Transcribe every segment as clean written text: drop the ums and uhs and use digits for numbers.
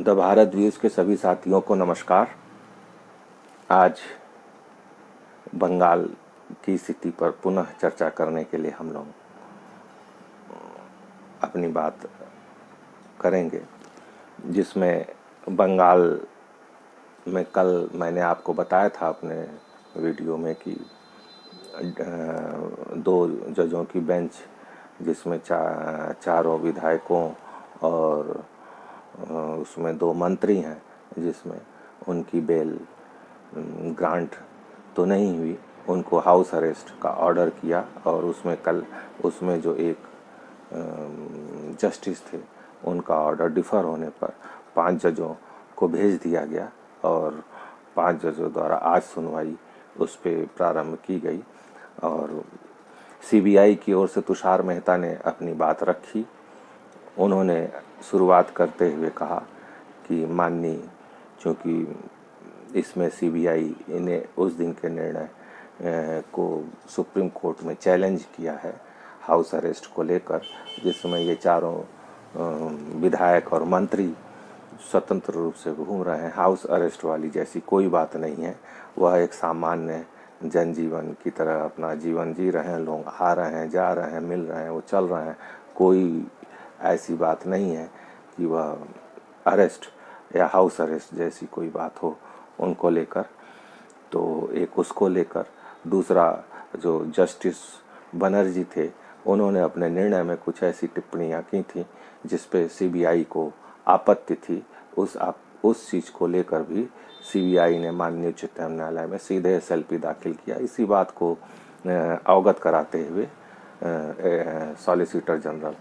The Bharat views के सभी साथियों को नमस्कार। आज बंगाल की स्थिति पर पुनः चर्चा करने के लिए हम लोग अपनी बात करेंगे, जिसमें बंगाल में कल मैंने आपको बताया था अपने वीडियो में कि दो जजों की बेंच, जिसमें चारों विधायकों और उसमें दो मंत्री हैं, जिसमें उनकी बेल ग्रांट तो नहीं हुई, उनको हाउस अरेस्ट का ऑर्डर किया। और उसमें जो एक जस्टिस थे, उनका ऑर्डर डिफ़र होने पर 5 जजों को भेज दिया गया और 5 जजों द्वारा आज सुनवाई उस पर प्रारंभ की गई। और सीबीआई की ओर से तुषार मेहता ने अपनी बात रखी। उन्होंने शुरुआत करते हुए कहा कि माननीय, चूँकि इसमें सीबीआई ने उस दिन के निर्णय को सुप्रीम कोर्ट में चैलेंज किया है हाउस अरेस्ट को लेकर, जिसमें ये चारों विधायक और मंत्री स्वतंत्र रूप से घूम रहे हैं। हाउस अरेस्ट वाली जैसी कोई बात नहीं है, वह एक सामान्य जनजीवन की तरह अपना जीवन जी रहे हैं। लोग आ रहे हैं, जा रहे हैं, मिल रहे हैं, वो चल रहे हैं। कोई ऐसी बात नहीं है कि वह अरेस्ट या हाउस अरेस्ट जैसी कोई बात हो उनको लेकर। तो एक उसको लेकर, दूसरा जो जस्टिस बनर्जी थे, उन्होंने अपने निर्णय में कुछ ऐसी टिप्पणियां की थी जिस पे सीबीआई को आपत्ति थी। उस चीज़ को लेकर भी सीबीआई ने माननीय उच्चतम न्यायालय में सीधे एसएलपी दाखिल किया। इसी बात को अवगत कराते हुए सॉलिसिटर जनरल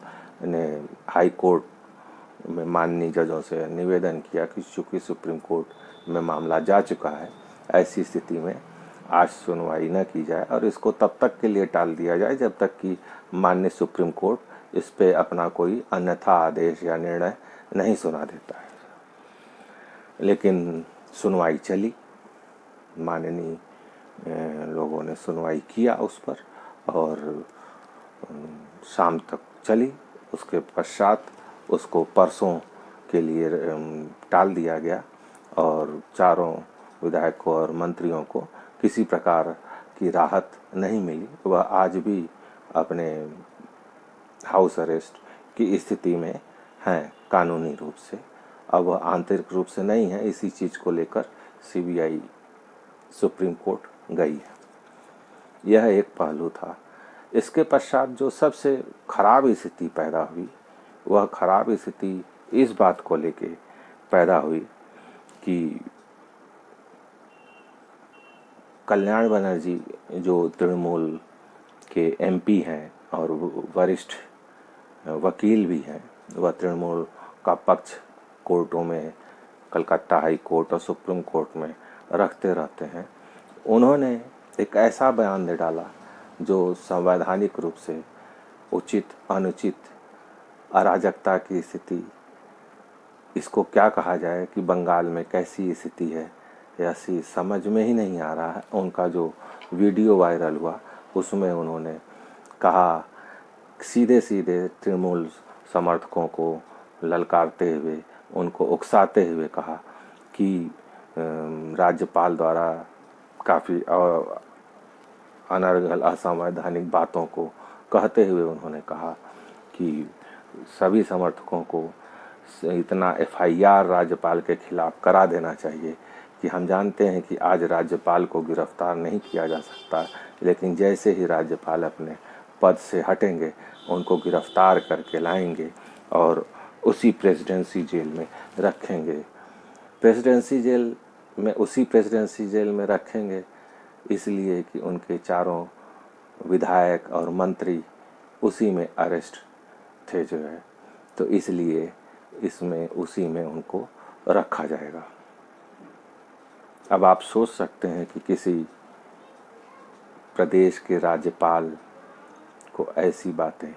ने हाई कोर्ट में माननीय जजों से निवेदन किया कि चूँकि सुप्रीम कोर्ट में मामला जा चुका है, ऐसी स्थिति में आज सुनवाई न की जाए और इसको तब तक के लिए टाल दिया जाए जब तक कि माननीय सुप्रीम कोर्ट इस पे अपना कोई अन्यथा आदेश या निर्णय नहीं सुना देता है। लेकिन सुनवाई चली, माननीय लोगों ने सुनवाई किया उस पर और शाम तक चली। उसके पश्चात उसको परसों के लिए टाल दिया गया और चारों विधायकों और मंत्रियों को किसी प्रकार की राहत नहीं मिली। वह आज भी अपने हाउस अरेस्ट की स्थिति में हैं कानूनी रूप से। अब वह आंतरिक रूप से नहीं है। इसी चीज़ को लेकर सीबीआई सुप्रीम कोर्ट गई है। यह एक पहलू था। इसके पश्चात जो सबसे खराब स्थिति पैदा हुई, वह खराब स्थिति इस बात को लेके पैदा हुई कि कल्याण बनर्जी जो तृणमूल के एमपी हैं और वरिष्ठ वकील भी हैं, वह तृणमूल का पक्ष कोर्टों में, कलकत्ता हाई कोर्ट और सुप्रीम कोर्ट में रखते रहते हैं। उन्होंने एक ऐसा बयान दे डाला जो संवैधानिक रूप से उचित अनुचित अराजकता की स्थिति, इसको क्या कहा जाए कि बंगाल में कैसी स्थिति है, ऐसी समझ में ही नहीं आ रहा है। उनका जो वीडियो वायरल हुआ उसमें उन्होंने कहा, सीधे सीधे तृणमूल समर्थकों को ललकारते हुए, उनको उकसाते हुए कहा कि राज्यपाल द्वारा काफ़ी अनर्गल असंवैधानिक बातों को कहते हुए उन्होंने कहा कि सभी समर्थकों को इतना एफआईआर राज्यपाल के खिलाफ करा देना चाहिए कि हम जानते हैं कि आज राज्यपाल को गिरफ्तार नहीं किया जा सकता, लेकिन जैसे ही राज्यपाल अपने पद से हटेंगे उनको गिरफ्तार करके लाएंगे और उसी प्रेसिडेंसी जेल में रखेंगे। उसी प्रेसिडेंसी जेल में रखेंगे इसलिए कि उनके चारों विधायक और मंत्री उसी में अरेस्ट थे जो है, तो इसलिए इसमें उसी में उनको रखा जाएगा। अब आप सोच सकते हैं कि किसी प्रदेश के राज्यपाल को ऐसी बातें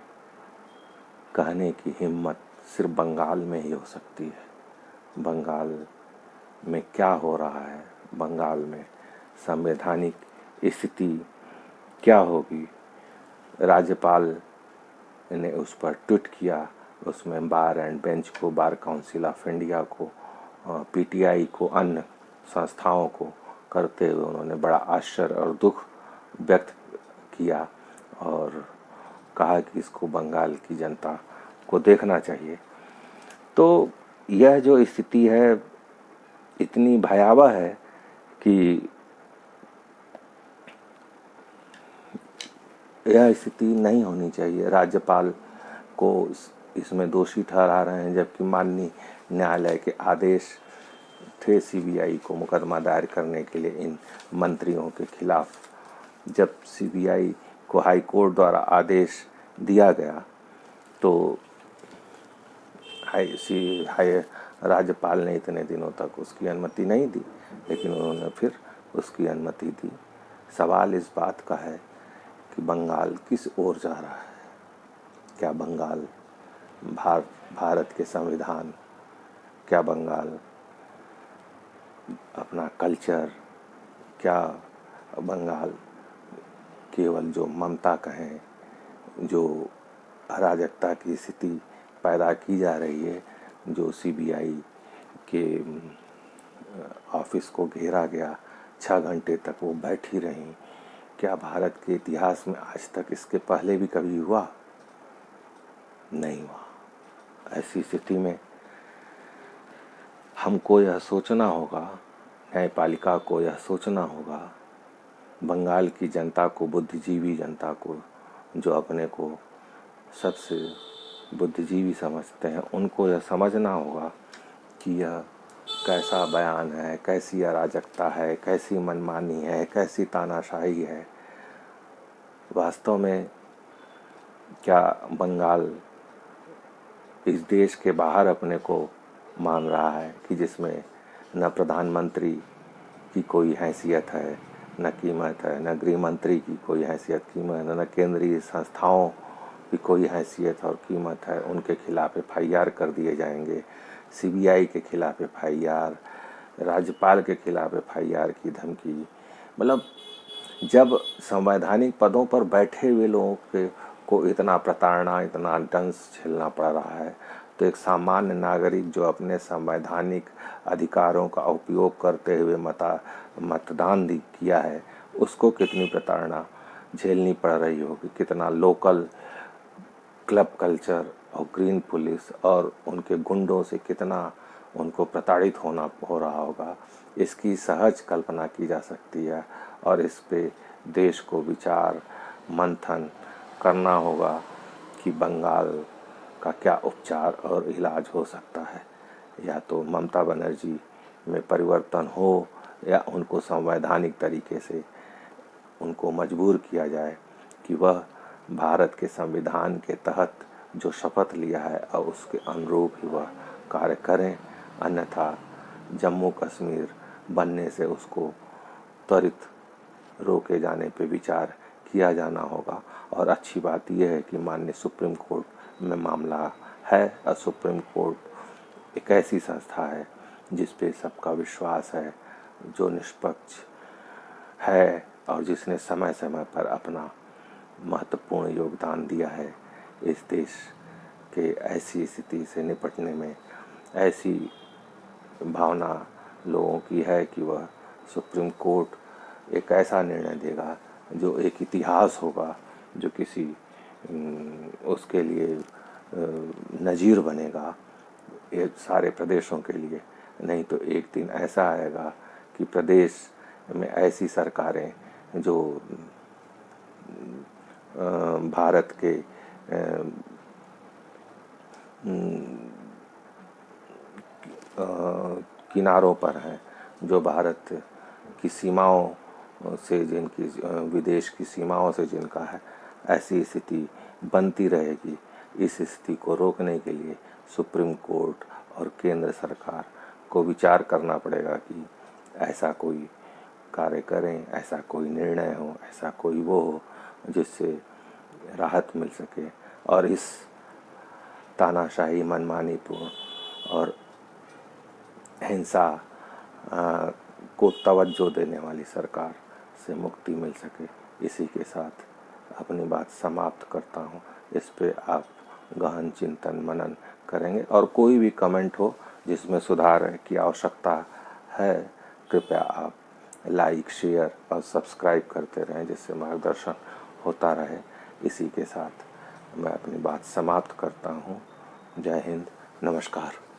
कहने की हिम्मत सिर्फ बंगाल में ही हो सकती है। बंगाल में क्या हो रहा है, बंगाल में संवैधानिक स्थिति क्या होगी। राज्यपाल ने उस पर ट्वीट किया, उसमें बार एंड बेंच को, बार काउंसिल ऑफ इंडिया को पीटीआई को, अन्य संस्थाओं को करते हुए उन्होंने बड़ा आश्चर्य और दुख व्यक्त किया और कहा कि इसको बंगाल की जनता को देखना चाहिए। तो यह जो स्थिति है इतनी भयावह है कि यह स्थिति नहीं होनी चाहिए। राज्यपाल को इसमें दोषी ठहरा रहे हैं, जबकि माननीय न्यायालय के आदेश थे सीबीआई को मुकदमा दायर करने के लिए इन मंत्रियों के खिलाफ। जब सीबीआई को हाई कोर्ट द्वारा आदेश दिया गया तो राज्यपाल ने इतने दिनों तक उसकी अनुमति नहीं दी, लेकिन उन्होंने फिर उसकी अनुमति दी। सवाल इस बात का है कि बंगाल किस ओर जा रहा है। क्या बंगाल भारत के संविधान, क्या बंगाल अपना कल्चर, क्या बंगाल केवल जो ममता कहें, जो अराजकता की स्थिति पैदा की जा रही है, जो सीबीआई के ऑफिस को घेरा गया, 6 घंटे तक वो बैठी रहीं, क्या भारत के इतिहास में आज तक इसके पहले भी कभी हुआ? नहीं हुआ। ऐसी स्थिति में हमको यह सोचना होगा, न्यायपालिका को यह सोचना होगा, बंगाल की जनता को, बुद्धिजीवी जनता को, जो अपने को सबसे बुद्धिजीवी समझते हैं, उनको यह समझना होगा कि यह कैसा बयान है, कैसी अराजकता है, कैसी मनमानी है, कैसी तानाशाही है। वास्तव में क्या बंगाल इस देश के बाहर अपने को मान रहा है कि जिसमें न प्रधानमंत्री की कोई हैसियत है, न कीमत है, न गृह मंत्री की कोई हैसियत कीमत है, न केंद्रीय संस्थाओं की कोई हैसियत और कीमत है। उनके खिलाफ एफआईआर कर दिए जाएंगे, सीबीआई के खिलाफ एफआईआर, राज्यपाल के खिलाफ एफआईआर की धमकी। मतलब जब संवैधानिक पदों पर बैठे हुए लोगों को इतना प्रताड़ना, इतना दंश झेलना पड़ रहा है, तो एक सामान्य नागरिक जो अपने संवैधानिक अधिकारों का उपयोग करते हुए मतदान किया है, उसको कितनी प्रताड़ना झेलनी पड़ रही होगी। कितना लोकल क्लब कल्चर और ग्रीन पुलिस और उनके गुंडों से कितना उनको प्रताड़ित हो रहा होगा, इसकी सहज कल्पना की जा सकती है। और इस पे देश को विचार मंथन करना होगा कि बंगाल का क्या उपचार और इलाज हो सकता है। या तो ममता बनर्जी में परिवर्तन हो, या उनको संवैधानिक तरीके से उनको मजबूर किया जाए कि वह भारत के संविधान के तहत जो शपथ लिया है और उसके अनुरूप ही वह कार्य करें। अन्यथा जम्मू कश्मीर बनने से उसको त्वरित रोके जाने पे विचार किया जाना होगा। और अच्छी बात यह है कि माननीय सुप्रीम कोर्ट में मामला है, और सुप्रीम कोर्ट एक ऐसी संस्था है जिस पे सबका विश्वास है, जो निष्पक्ष है और जिसने समय समय पर अपना महत्वपूर्ण योगदान दिया है इस देश के ऐसी स्थिति से निपटने में। ऐसी भावना लोगों की है कि वह सुप्रीम कोर्ट एक ऐसा निर्णय देगा जो एक इतिहास होगा, जो किसी उसके लिए नज़ीर बनेगा ये सारे प्रदेशों के लिए। नहीं तो एक दिन ऐसा आएगा कि प्रदेश में ऐसी सरकारें जो भारत के किनारों पर हैं, जो भारत की सीमाओं से जिनकी, विदेश की सीमाओं से जिनका है, ऐसी स्थिति बनती रहेगी। इस स्थिति को रोकने के लिए सुप्रीम कोर्ट और केंद्र सरकार को विचार करना पड़ेगा कि ऐसा कोई कार्य करें, ऐसा कोई निर्णय हो, ऐसा कोई वो हो जिससे राहत मिल सके। और इस तानाशाही, मनमानीपूर्ण और हिंसा को तवज्जो देने वाली सरकार से मुक्ति मिल सके। इसी के साथ अपनी बात समाप्त करता हूँ। इस पे आप गहन चिंतन मनन करेंगे, और कोई भी कमेंट हो जिसमें सुधार की आवश्यकता है कृपया आप लाइक, शेयर और सब्सक्राइब करते रहें, जिससे मार्गदर्शन होता रहे। इसी के साथ मैं अपनी बात समाप्त करता हूँ। जय हिंद, नमस्कार।